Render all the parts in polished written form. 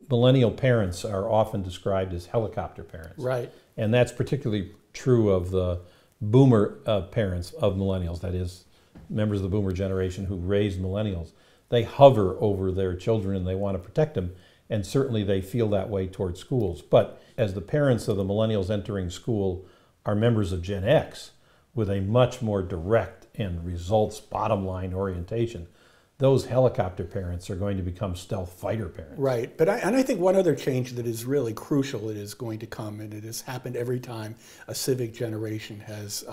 millennial parents are often described as helicopter parents. Right. And that's particularly true of the boomer parents of millennials, that is, members of the boomer generation who raised millennials. They hover over their children and they want to protect them, and certainly they feel that way towards schools. But as the parents of the millennials entering school are members of Gen X with a much more direct and results bottom line orientation, those helicopter parents are going to become stealth fighter parents. Right, but I think one other change that is really crucial that is going to come, and it has happened every time a civic generation has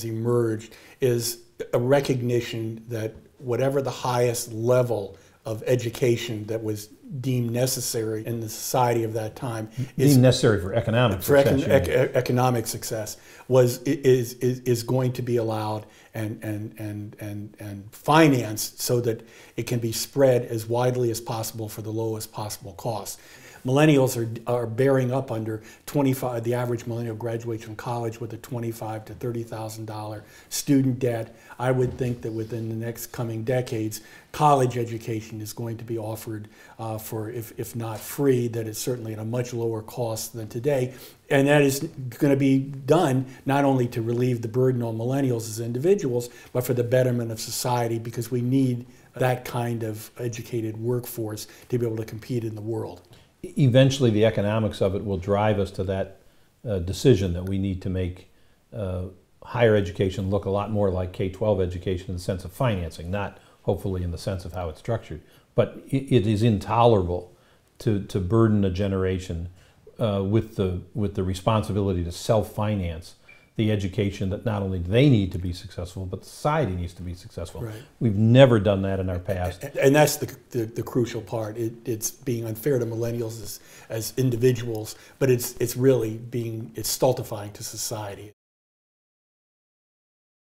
emerged, is a recognition that whatever the highest level of education that was deemed necessary in the society of that time is necessary for economic success. Economic success is going to be allowed and financed so that it can be spread as widely as possible for the lowest possible cost. Millennials are bearing up under 25. The average millennial graduates from college with a $25,000 to $30,000 student debt. I would think that within the next coming decades, college education is going to be offered for, if not free, that it's certainly at a much lower cost than today. And that is going to be done not only to relieve the burden on millennials as individuals, but for the betterment of society, because we need that kind of educated workforce to be able to compete in the world. Eventually, the economics of it will drive us to that decision that we need to make higher education look a lot more like K-12 education in the sense of financing, not hopefully in the sense of how it's structured. But it is intolerable to burden a generation with the responsibility to self-finance the education that not only they need to be successful, but society needs to be successful. Right. We've never done that in our past. And that's the crucial part. It's being unfair to millennials as individuals, but it's really stultifying to society.